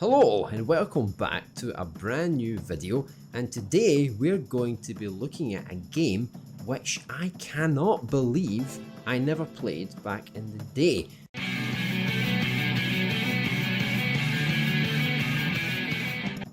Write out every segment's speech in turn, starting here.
Hello and welcome back to a brand new video, and today we're going to be looking at a game which I cannot believe I never played back in the day.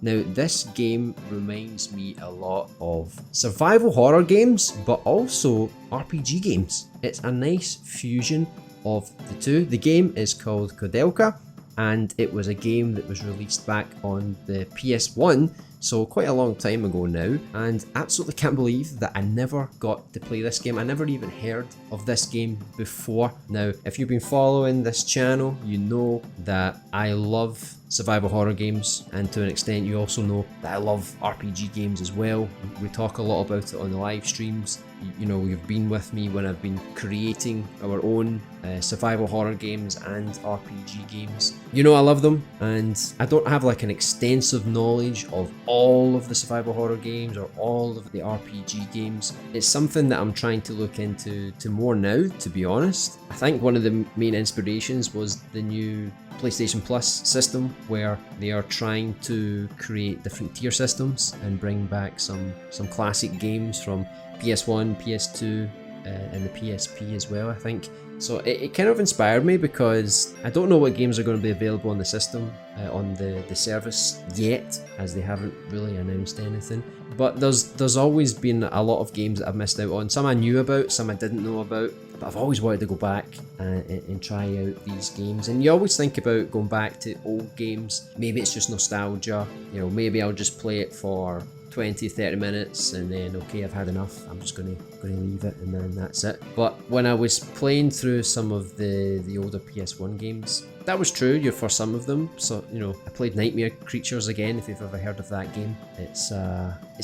Now this game reminds me a lot of survival horror games but also RPG games. It's a nice fusion of the two. The game is called Koudelka, and it was a game that was released back on the PS1, so quite a long time ago now, and absolutely can't believe that I never got to play this game. I never even heard of this game before. Now, if you've been following this channel, you know that I love survival horror games, and to an extent you also know that I love RPG games as well. We talk a lot about it on the live streams. You know, you've been with me when I've been creating our own survival horror games and RPG games. You know I love them, and I don't have like an extensive knowledge of all of the survival horror games or all of the RPG games. It's something that I'm trying to look into more now, to be honest. I think one of the main inspirations was the new PlayStation Plus system, where they are trying to create different tier systems and bring back some classic games from PS1, PS2, and the PSP as well, I think. So it kind of inspired me, because I don't know what games are going to be available on the system, on the service yet, as they haven't really announced anything. But there's always been a lot of games that I've missed out on. Some I knew about, some I didn't know about. But I've always wanted to go back and try out these games. And you always think about going back to old games. Maybe it's just nostalgia. You know, maybe I'll just play it for 20-30 minutes and then, okay, I've had enough, I'm just gonna leave it, and then that's it. But when I was playing through some of the older PS1 games, that was true for some of them. So, you know, I played Nightmare Creatures again, if you've ever heard of that game. It's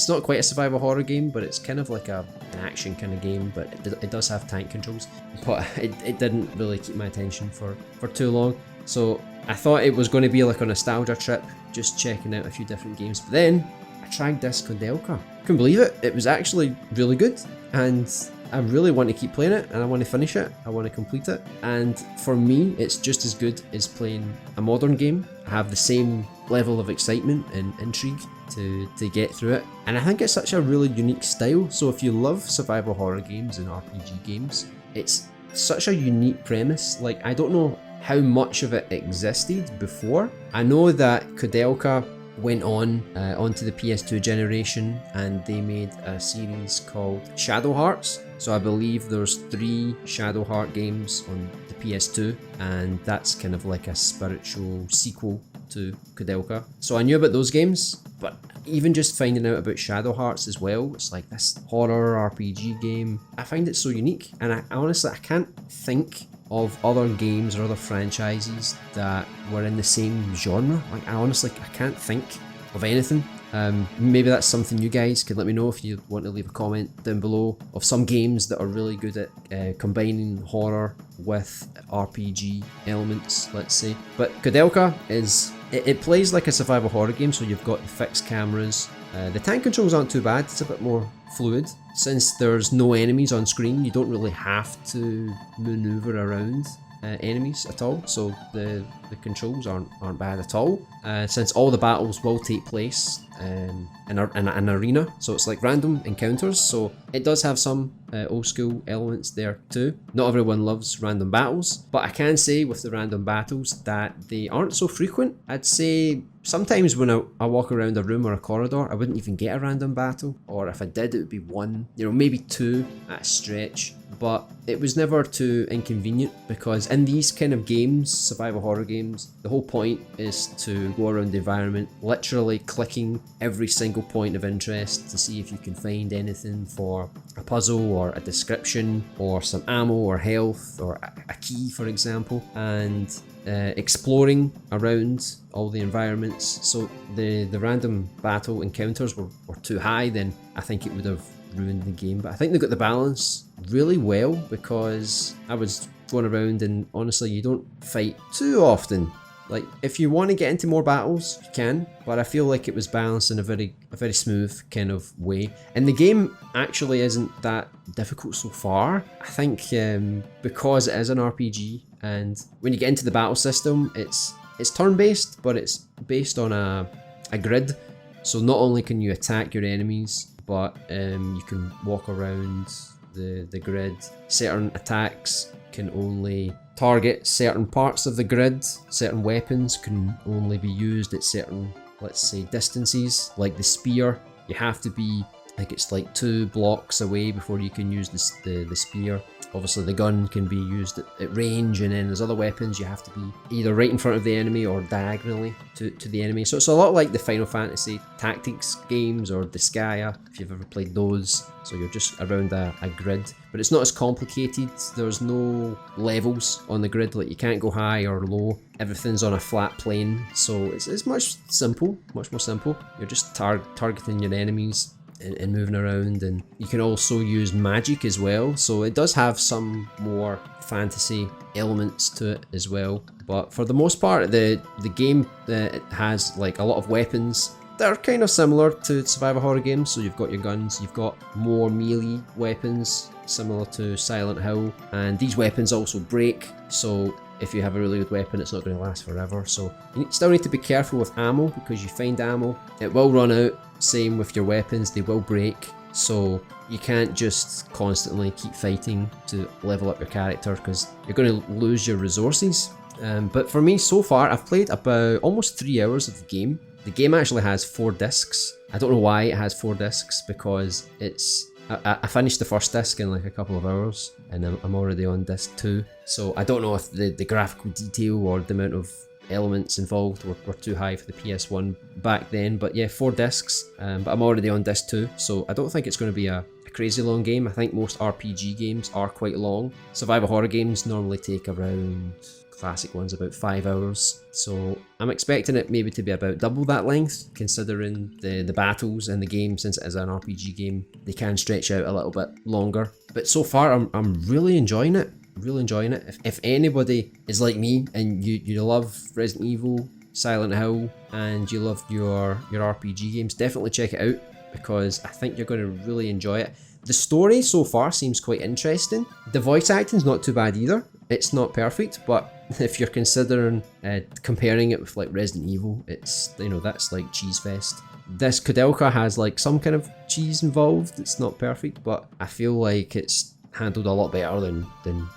not quite a survival horror game, but it's kind of like an action kind of game, but it does have tank controls. But it didn't really keep my attention for too long. So I thought it was going to be like a nostalgia trip, just checking out a few different games. But then I tried this Koudelka. Couldn't believe it. It was actually really good, and I really want to keep playing it, and I want to finish it. I want to complete it. And for me, it's just as good as playing a modern game. I have the same level of excitement and intrigue to get through it. And I think it's such a really unique style. So if you love survival horror games and RPG games, it's such a unique premise. Like, I don't know how much of it existed before. I know that Koudelka went onto the PS2 generation, and they made a series called Shadow Hearts. So I believe there's 3 Shadow Heart games on the PS2, and that's kind of like a spiritual sequel to Koudelka. So I knew about those games, but even just finding out about Shadow Hearts as well, it's like this horror RPG game. I find it so unique, and I honestly can't think of other games or other franchises that were in the same genre. Like, I can't think of anything. Maybe that's something you guys could let me know if you want to leave a comment down below of some games that are really good at combining horror with RPG elements, let's say. But Koudelka it plays like a survival horror game, so you've got the fixed cameras. The tank controls aren't too bad, it's a bit more fluid. Since there's no enemies on screen, you don't really have to maneuver around enemies at all, so the controls aren't bad at all. Since all the battles will take place in an arena, so it's like random encounters, so it does have some old school elements there too. Not everyone loves random battles, but I can say with the random battles that they aren't so frequent. I'd say sometimes when I walk around a room or a corridor, I wouldn't even get a random battle, or if I did, it would be 1, you know, maybe 2 at a stretch. But it was never too inconvenient, because in these kind of games, survival horror games, the whole point is to go around the environment, literally clicking every single point of interest to see if you can find anything for a puzzle or a description or some ammo or health or a key, for example, and exploring around all the environments. So the random battle encounters were too high, then I think it would have ruined the game. But I think they got the balance really well, because I was going around and honestly you don't fight too often. Like, if you want to get into more battles, you can, but I feel like it was balanced in a very smooth kind of way. And the game actually isn't that difficult so far. I think because it is an RPG, and when you get into the battle system, it's It's turn-based, but it's based on a grid. So not only can you attack your enemies, but you can walk around the grid. Certain attacks can only target certain parts of the grid. Certain weapons can only be used at certain, let's say, distances. Like the spear, you have to be, I think it's like 2 blocks away before you can use the spear. Obviously the gun can be used at range, and then there's other weapons you have to be either right in front of the enemy or diagonally to the enemy. So it's a lot like the Final Fantasy Tactics games or Disgaea, if you've ever played those. So you're just around a grid, but it's not as complicated. There's no levels on the grid, like you can't go high or low. Everything's on a flat plane, so it's much more simple. You're just targeting your enemies and moving around, and you can also use magic as well, so it does have some more fantasy elements to it as well. But for the most part, the game it has like a lot of weapons that are kind of similar to survival horror games. So you've got your guns, you've got more melee weapons similar to Silent Hill, and these weapons also break, so if you have a really good weapon, it's not going to last forever. So you still need to be careful with ammo, because you find ammo, it will run out. Same with your weapons, they will break. So you can't just constantly keep fighting to level up your character, because you're going to lose your resources. But for me, so far, I've played about almost 3 hours of the game. The game actually has 4 discs. I don't know why it has 4 discs, because it's... I finished the first disc in like a couple of hours, and I'm already on disc 2. So I don't know if the graphical detail or the amount of elements involved were too high for the PS1 back then. But yeah, 4 discs, but I'm already on disc 2, so I don't think it's going to be a crazy long game. I think most RPG games are quite long. Survival horror games normally take around, classic ones, about 5 hours. So I'm expecting it maybe to be about double that length, considering the battles in the game. Since it is an RPG game, they can stretch out a little bit longer. But so far, I'm really enjoying it. Really enjoying it. If anybody is like me and you love Resident Evil, Silent Hill, and you love your RPG games, definitely check it out, because I think you're going to really enjoy it. The story so far seems quite interesting. The voice acting's not too bad either. It's not perfect, but if you're considering comparing it with like Resident Evil, it's, you know, that's like cheese fest. This Koudelka has like some kind of cheese involved. It's not perfect, but I feel like it's handled a lot better than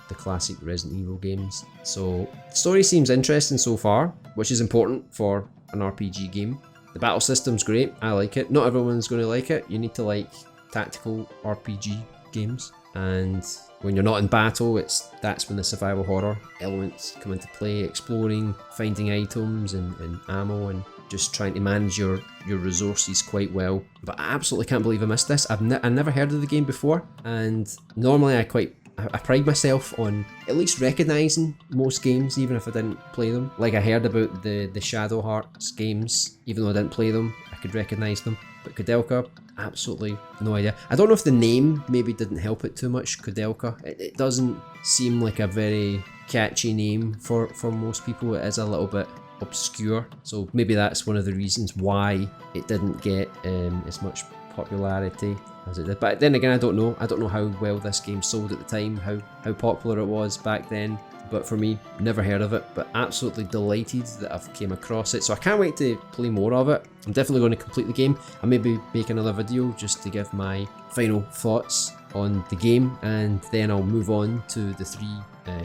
the classic Resident Evil games. So the story seems interesting so far, which is important for an RPG game. The battle system's great. I like it. Not everyone's going to like it. You need to like tactical RPG games, and when you're not in battle, that's when the survival horror elements come into play. Exploring, finding items and ammo, and just trying to manage your resources quite well. But I absolutely can't believe I missed this. I never heard of the game before, and normally I pride myself on at least recognising most games, even if I didn't play them. Like, I heard about the Shadow Hearts games, even though I didn't play them, I could recognise them. But Koudelka, absolutely no idea. I don't know if the name maybe didn't help it too much, Koudelka. It doesn't seem like a very catchy name for most people. It is a little bit obscure, so maybe that's one of the reasons why it didn't get as much popularity as it did. But then again, I don't know how well this game sold at the time, how popular it was back then. But for me, never heard of it, but absolutely delighted that I've came across it. So I can't wait to play more of it. I'm definitely going to complete the game. I'll maybe make another video just to give my final thoughts on the game, and then I'll move on to the 3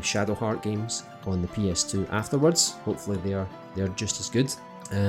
Shadow Heart games on the PS2 afterwards. Hopefully they're just as good.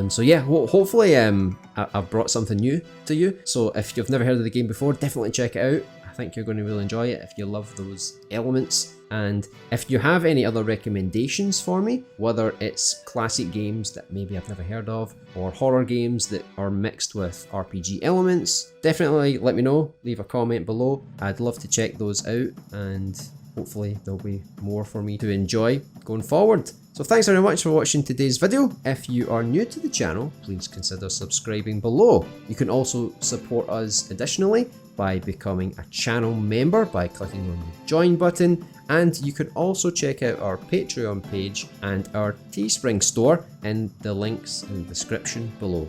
So yeah, hopefully I've brought something new to you. So if you've never heard of the game before, definitely check it out. I think you're going to really enjoy it if you love those elements. And if you have any other recommendations for me, whether it's classic games that maybe I've never heard of, or horror games that are mixed with RPG elements, definitely let me know. Leave a comment below. I'd love to check those out, and hopefully there'll be more for me to enjoy going forward. So thanks very much for watching today's video. If you are new to the channel, please consider subscribing below. You can also support us additionally by becoming a channel member by clicking on the join button, and you can also check out our Patreon page and our Teespring store in the links in the description below.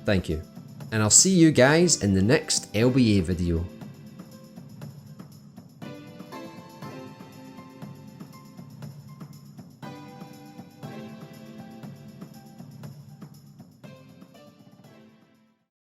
Thank you, and I'll see you guys in the next LBA video.